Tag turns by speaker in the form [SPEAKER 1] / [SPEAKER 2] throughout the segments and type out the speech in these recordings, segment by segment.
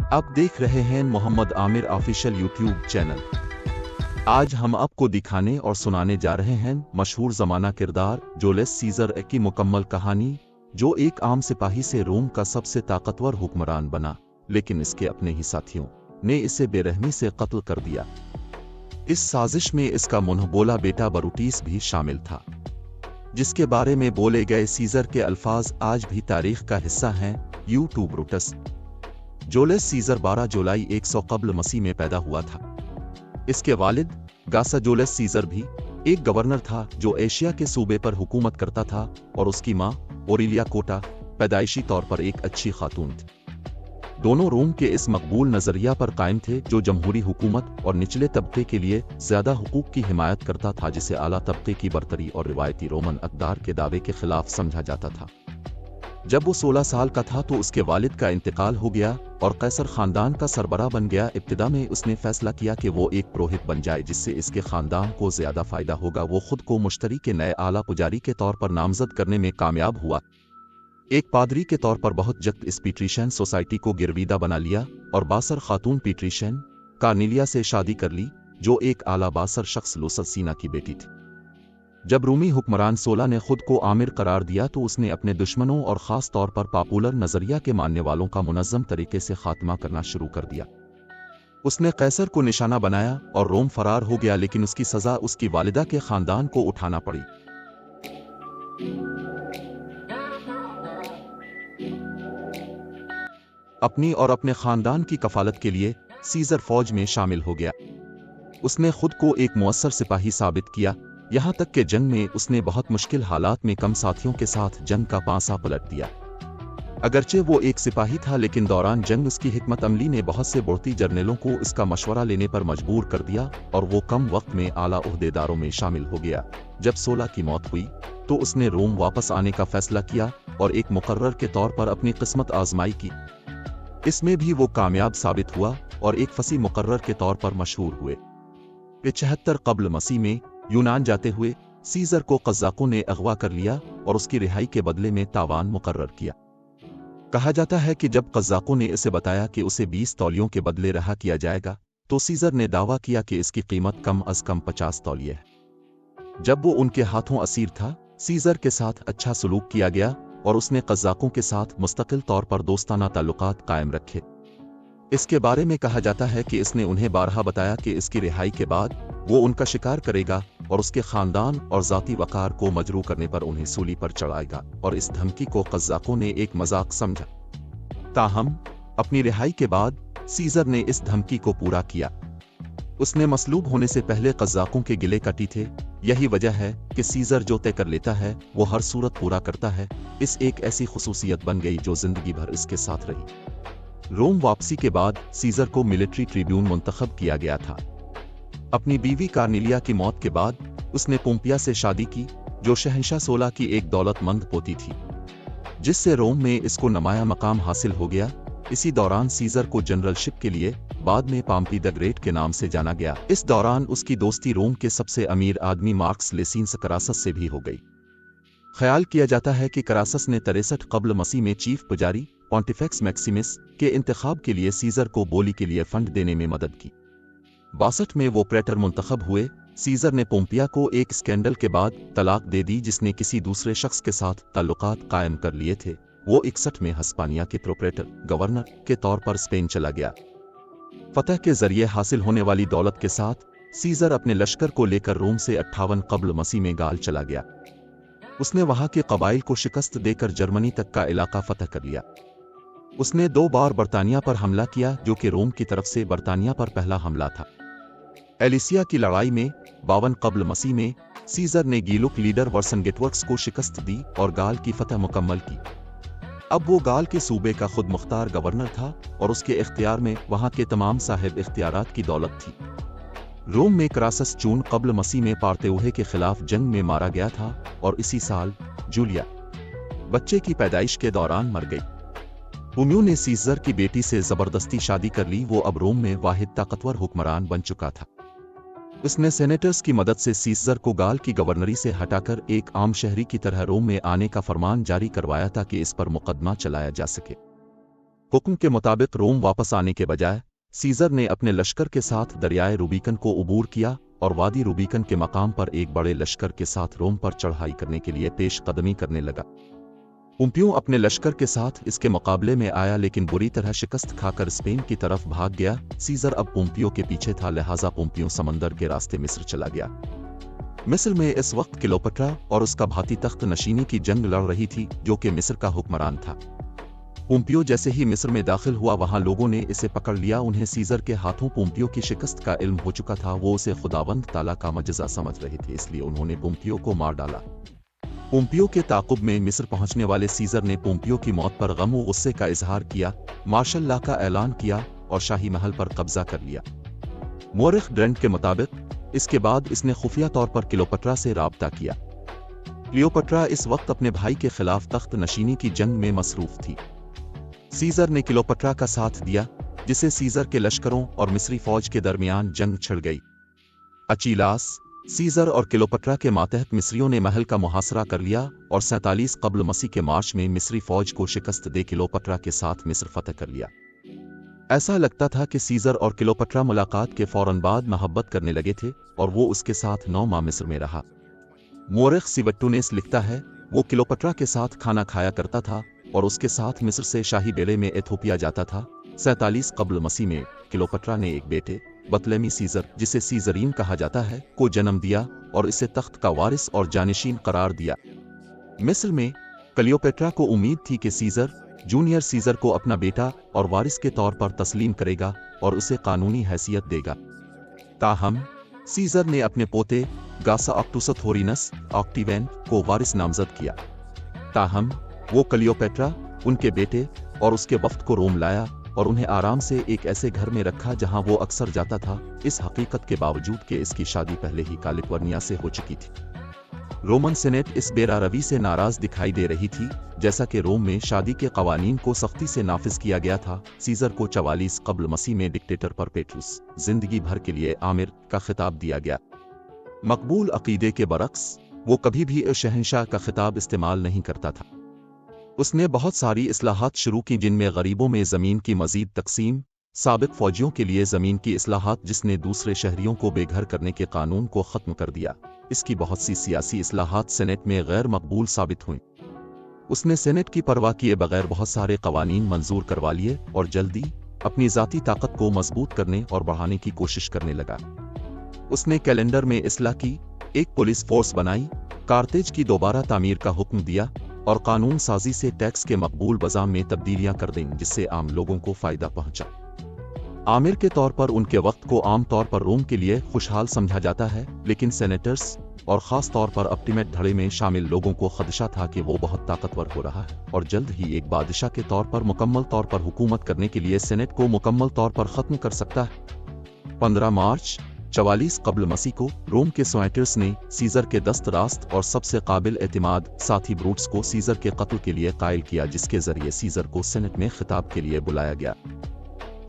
[SPEAKER 1] आप देख रहे हैं Mohammad Aamir official YouTube channel. आज हम आपको दिखाने और सुनाने जा रहे हैं मशहूर जमाना किरदार जूलियस सीजर की मुकम्मल कहानी, जो एक आम सिपाही से रोम का सबसे ताकतवर हुक्मरान बना, लेकिन इसके अपने ही साथियों ने इसे बेरहमी से कत्ल कर दिया। इस साजिश में इसका मुंहबोला बेटा ब्रूटस भी शामिल था, जिसके बारे में बोले गए सीजर के अल्फाज आज भी तारीख का हिस्सा हैं। YouTube Brutus. जूलियस सीजर 12 जुलाई 100 कब्ल मसीह में पैदा हुआ था। इसके वालिद गासा जूलियस सीजर भी एक गवर्नर था जो एशिया के सूबे पर हुकूमत करता था, और उसकी मां ओरिलिया कोटा पैदाइशी तौर पर एक अच्छी खातून थी। दोनों रोम के इस मकबूल नजरिया पर कायम थे जो जमहूरी हुकूमत और निचले तबके के लिए ज्यादा हुकूक की हिमायत करता था, जिसे आला तबके की बरतरी और रिवायती रोमन अक़दार के दावे के खिलाफ समझा जाता था। जब वो 16 साल का था तो उसके वालिद का इंतकाल हो गया और कैसर खानदान का सरबराह बन गया। इब्तिदा में उसने फैसला किया कि वो एक पुरोहित बन जाए, जिससे इसके खानदान को ज्यादा फायदा होगा। वो खुद को मुश्तरी के नए आला पुजारी के तौर पर नामजद करने में कामयाब हुआ। एक पादरी के तौर पर बहुत जल्द इस पीट्रिशियन सोसाइटी को गिरवीदा बना लिया और बासर खातून पीट्रिशियन कार्नेलिया से शादी कर ली, जो एक आला बासर शख्स लुससीना की बेटी थी। जब रूमी हुक्मरान सोला ने खुद को आमिर करार दिया तो उसने अपने दुश्मनों और ख़ास तौर पर पॉपुलर नज़रिया के मानने वालों का मुनज़्ज़म तरीके से खात्मा करना शुरू कर दिया। उसने कैसर को निशाना बनाया और रोम फरार हो गया, लेकिन उसकी सज़ा उसकी वालिदा के ख़ानदान को उठाना पड़ी। अपनी और अपने ख़ानदान की कफालत के लिए सीजर फौज में शामिल हो गया। उसने खुद को एक मुअस्सर सिपाही साबित किया, यहाँ तक कि जंग में उसने बहुत मुश्किल हालात में कम साथियों के साथ जंग का पांसा पलट दिया। अगरचे वो एक सिपाही था, लेकिन दौरान जंग उसकी हिकमत अमली ने बहुत से बढ़ती जर्नलों को इसका मशवरा लेने पर मजबूर कर दिया और वो कम वक्त में आला ओहदेदारों में शामिल हो गया। जब सोला की मौत हुई तो उसने रोम वापस आने का फैसला किया और एक मुकर्रर के तौर पर अपनी किस्मत आजमाई की। इसमें भी वो कामयाब साबित हुआ और एक फसी मुकर्रर के तौर पर मशहूर हुए। 75 कब्ल मसीह में यूनान जाते हुए सीजर को कज़्ज़ाकों ने अगवा कर लिया और उसकी रिहाई के बदले में तावान मुकर्रर किया। कहा जाता है कि जब कज़्ज़ाकों ने इसे बताया कि उसे 20 तौलियों के बदले रहा किया जाएगा, तो सीजर ने दावा किया कि इसकी कीमत कम अज कम 50 तौलिये है। जब वो उनके हाथों असीर था, सीजर के साथ अच्छा सलूक किया गया और उसने कज़्ज़ाकों के साथ मुस्तकिल तौर पर दोस्ताना ताल्लुकात कायम रखे। इसके बारे में कहा जाता है कि इसने उन्हें बारहा बताया कि इसकी रिहाई के बाद वो उनका शिकार करेगा और उसके खानदान और जाती वकार को मजरू करने पर उन्हें सूली पर चढ़ाएगा, और इस धमकी को कज़्ज़ाकों ने एक मजाक समझा। ताहम अपनी रिहाई के बाद सीजर ने इस धमकी को पूरा किया। उसने मसलूब होने से पहले कज़्ज़ाकों के गिले कटी थे। यही वजह है कि सीजर जो तय कर लेता है वो हर सूरत पूरा करता है। इस एक ऐसी खुसूसियत बन गई जो जिंदगी भर इसके साथ रही। रोम वापसी के बाद सीजर को मिलिट्री ट्रिब्यून मुंतखब किया गया था। अपनी बीवी कार्नेलिया की मौत के बाद उसने पोम्पिया से शादी की, जो शहंशाह सोला की एक दौलतमंद पोती थी, जिससे रोम में इसको नुमाया मकाम हासिल हो गया। इसी दौरान सीजर को जनरलशिप के लिए बाद में पॉम्पी द ग्रेट के नाम से जाना गया। इस दौरान उसकी दोस्ती रोम के सबसे अमीर आदमी मार्कस लेसिनस करासस से भी हो गई। ख्याल किया जाता है कि करासस ने 63 कब्ल मसीह में चीफ पुजारी पॉन्टिफेक्स मैक्सिमस के इंतखाब के लिए सीजर को बोली के लिए फंड देने में मदद की। 62 में वो प्रेटर मुंतखब हुए। सीजर ने पोम्पिया को एक स्कैंडल के बाद तलाक दे दी, जिसने किसी दूसरे शख्स के साथ ताल्लुकात कायम कर लिए थे। वो 61 में हस्पानिया के प्रोप्रेटर गवर्नर के तौर पर स्पेन चला गया। फतह के जरिए हासिल होने वाली दौलत के साथ सीजर अपने लश्कर को लेकर रोम से 58 कब्ल मसीह में गाल चला गया। उसने वहां के कबाइल को शिकस्त देकर जर्मनी तक का इलाका फतह कर लिया। उसने 2 बार बरतानिया पर हमला किया, जो कि रोम की तरफ से बरतानिया पर पहला हमला था। एलिसिया की लड़ाई में 52 कब्ल मसीह में सीजर ने गीलुक लीडर वर्सिंगेटवर्क्स को शिकस्त दी और गाल की फतह मुकम्मल की। अब वो गाल के सूबे का खुद मुख्तार गवर्नर था और उसके इख्तियार में वहां के तमाम साहिब इख्तियारात की दौलत थी। रोम में करासस जून कब्ल मसीह में पार्तेउहे के खिलाफ जंग में मारा गया था और इसी साल जूलिया बच्चे की पैदाइश के दौरान मर गई। पुम्यू ने सीजर की बेटी से जबरदस्ती शादी कर ली। वो अब रोम में वाहिद ताकतवर हुक्मरान बन चुका था। उसने सेनेटर्स की मदद से सीजर को गाल की गवर्नरी से हटाकर एक आम शहरी की तरह रोम में आने का फरमान जारी करवाया ताकि इस पर मुकदमा चलाया जा सके। हुक्म के मुताबिक रोम वापस आने के बजाय सीजर ने अपने लश्कर के साथ दरियाए रूबिकन को उबूर किया और वादी रूबिकन के मकाम पर एक बड़े लश्कर के साथ रोम पर चढ़ाई करने के लिए पेश कदमी करने लगा। पोम्पियो अपने लश्कर के साथ इसके मुकाबले में आया लेकिन बुरी तरह शिकस्त खाकर स्पेन की तरफ भाग गया। सीजर अब पोम्पियो के पीछे था, लिहाजा पोम्पियो समंदर के रास्ते मिस्र चला गया। मिस्र में इस वक्त क्लियोपेट्रा और उसका भाती तख्त नशीनी की जंग लड़ रही थी, जो कि मिस्र का हुक्मरान था। पोम्पियो जैसे ही मिस्र में दाखिल हुआ, वहां लोगों ने इसे पकड़ लिया। उन्हें सीजर के हाथों पोम्पियो की शिकस्त का इल्म हो चुका था। वो उसे खुदावंद ताला का मजज़ा समझ रहे थे, इसलिए उन्होंने पोम्पियो को मार डाला। पोम्पियो के ताक़ुब में मिस्र पहुंचने वाले सीजर ने पोम्पियो की मौत पर गम व गुस्से का इजहार किया, मार्शल लॉ का ऐलान किया और शाही महल पर कब्जा कर लिया। मोरिख ड्रेंट के मुताबिक इसके बाद इसने खुफिया तौर पर क्लियोपेट्रा से राब्ता किया। क्लियोपेट्रा इस वक्त अपने भाई के खिलाफ तख्त नशीनी की जंग में मसरूफ थी। सीजर ने क्लियोपेट्रा का साथ दिया, जिससे सीजर के लश्करों और मिस्री फौज के दरमियान जंग छिड़ गई। अचीलास, सीजर और क्लियोपेट्रा के मातहत मिस्रियों ने महल का मुहासरा कर लिया और 47 कब्ल मसीह के मार्च में मिस्री फौज को शिकस्त दे क्लियोपेट्रा के साथ मिस्र फतह कर लिया। ऐसा लगता था कि सीजर और क्लियोपेट्रा मुलाकात के फौरन बाद मोहब्बत करने लगे थे और वो उसके साथ 9 माह मिस्र में रहा। मोरिख सिवट्टुनेस लिखता है, वो क्लियोपेट्रा के साथ खाना खाया करता था और उसके साथ मिस्र से शाही बेड़े में एथोपिया जाता था। 47 कब्ल मसीह में क्लियोपेट्रा ने एक बेटे बतलेमी सीजर, जिसे सीजरीन कहा जाता है, को जन्म दिया और इसे तख्त का वारिस और जानिशीन करार दिया। मिस्र में क्लियोपेट्रा को उम्मीद थी कि सीजर जूनियर सीजर को अपना बेटा और वारिस के तौर पर तस्लीम करेगा और उसे कानूनी हैसियत देगा। ताहम सीजर ने अपने पोते गासा ऑक्टुसथोरिनस ऑक्टिवेन को वारिस नामजद किया। ताहम वो क्लियोपेट्रा, उनके बेटे और उसके वफ्द को रोम लाया और उन्हें आराम से एक ऐसे घर में रखा जहां वो अक्सर जाता था, इस हकीकत के बावजूद कि इसकी शादी पहले ही कालिफोर्निया से हो चुकी थी। रोमन सेनेट इस बेरारवी से नाराज दिखाई दे रही थी। जैसा कि रोम में शादी के कवानीन को सख्ती से नाफिज किया गया था, सीजर को 44 कब्ल मसीह में डिक्टेटर परपेटुस जिंदगी भर के लिए आमिर का खिताब दिया गया। मकबूल अकीदे के बरक्स वो कभी भी शहंशाह का खिताब इस्तेमाल नहीं करता था। उसने बहुत सारी इस्लाहात शुरू की, जिनमें गरीबों में ज़मीन की मज़ीद तकसीम, साबिक फौजियों के लिए ज़मीन की इस्लाहात, जिसने दूसरे शहरियों को बेघर करने के कानून को ख़त्म कर दिया। इसकी बहुत सी सियासी इस्लाहात सेनेट में गैर मकबूल साबित हुईं। उसने सेनेट की परवाह किए बगैर बहुत सारे कवानीन मंजूर करवा लिए और जल्दी अपनी ज़ाती ताकत को मजबूत करने और बढ़ाने की कोशिश करने लगा। उसने कैलेंडर में इस्लाह की, एक पुलिस फोर्स बनाई, कार्तेज की दोबारा तामीर का हुक्म दिया और कानून साजी से टैक्स के मकबूल बज़ाम में तब्दीलियां कर दें, जिससे आम लोगों को फायदा पहुंचा। आमिर के तौर पर उनके वक्त को आम तौर पर रोम के लिए खुशहाल समझा जाता है, लेकिन सेनेटर्स और ख़ास तौर पर अप्टिमेट धड़े में शामिल लोगों को खदशा था कि वो बहुत ताकतवर हो रहा है और जल्द ही एक बादशाह के तौर पर मुकम्मल तौर पर हुकूमत करने के लिए सेनेट को मुकम्मल तौर पर ख़त्म कर सकता है। 15 मार्च 44 कब्ल मसीह को रोम के सोएटर्स ने सीजर के दस्त रास्त और सबसे काबिल एतमाद साथी ब्रूट्स को सीजर के कत्ल के लिए कायल किया, जिसके जरिए सीजर को सेनेट में खिताब के लिए बुलाया गया।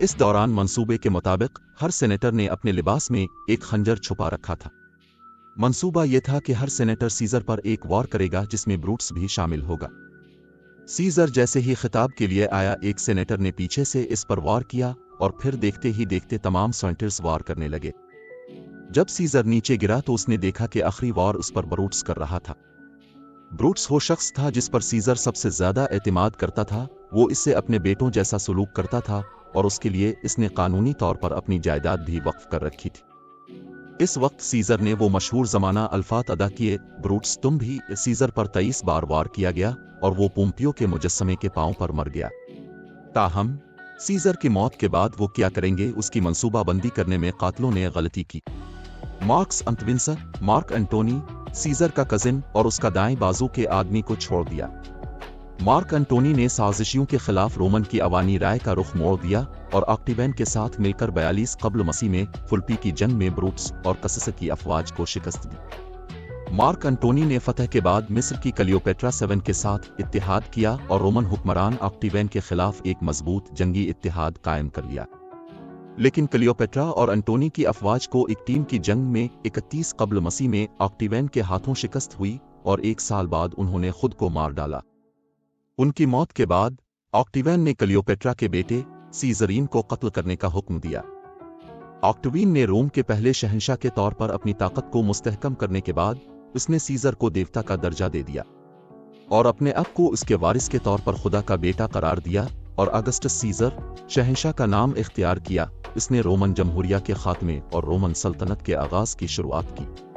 [SPEAKER 1] इस दौरान मंसूबे के मुताबिक हर सेनेटर ने अपने लिबास में एक खंजर छुपा रखा था। मंसूबा यह था कि हर सेनेटर सीजर पर एक वार करेगा, जिसमें ब्रूट्स भी शामिल होगा। सीजर जैसे ही खिताब के लिए आया, एक सेनेटर ने पीछे से इस पर वार किया और फिर देखते ही देखते तमाम सोएटर्स वार करने लगे। जब सीजर नीचे गिरा तो उसने देखा कि आखिरी वार उस पर ब्रूट्स कर रहा था। ब्रूट्स वो शख्स था जिस पर सीजर सबसे ज्यादा एतमाद करता था। वो इससे अपने बेटों जैसा सलूक करता था और उसके लिए इसने कानूनी तौर पर अपनी जायदाद भी वक्फ कर रखी थी। इस वक्त सीजर ने वो मशहूर जमाना अल्फात अदा किए, ब्रूट्स तुम भी। सीजर पर 23 बार वार किया गया और वो पोम्पियो के मुजस्समे के पांव पर मर गया। ताहम सीजर की मौत के बाद वो क्या करेंगे, उसकी मंसूबाबंदी करने में कातलों ने गलती की। मार्कस अंतविंस, मार्क एंटोनी, सीजर का कजिन और उसका दाएं बाजू के आदमी को छोड़ दिया। मार्क एंटोनी ने साजिशियों के खिलाफ रोमन की अवानी राय का रुख मोड़ दिया और ऑक्टिवेन के साथ मिलकर 42 कब्ल मसीह में फुल्पी की जंग में ब्रूट्स और कसस की अफवाज को शिकस्त दी। मार्क एंटोनी ने फतह के बाद मिस्र की क्लियोपेट्रा 7 के साथ इत्तेहाद किया और रोमन हुक्मरान ऑक्टिवेन के खिलाफ एक मजबूत जंगी इत्तेहाद कायम कर लिया। लेकिन क्लियोपेट्रा और एंटोनी की अफवाज को एक टीम की जंग में 31 कब्ल मसीह में ऑक्टिवेन के हाथों शिकस्त हुई और 1 साल बाद उन्होंने खुद को मार डाला। उनकी मौत के बाद ऑक्टिवियन ने क्लियोपेट्रा के बेटे सीजरीन को कत्ल करने का हुक्म दिया। ऑक्टिवियन ने रोम के पहले शहंशाह के तौर पर अपनी ताकत को मुस्तहकम करने के बाद उसने सीजर को देवता का दर्जा दे दिया और अपने आप को उसके वारिस के तौर पर खुदा का बेटा करार दिया और अगस्टस सीजर शहंशाह का नाम इख्तियार किया। इसने रोमन जमहूरिया के खात्मे और रोमन सल्तनत के आगाज की शुरुआत की।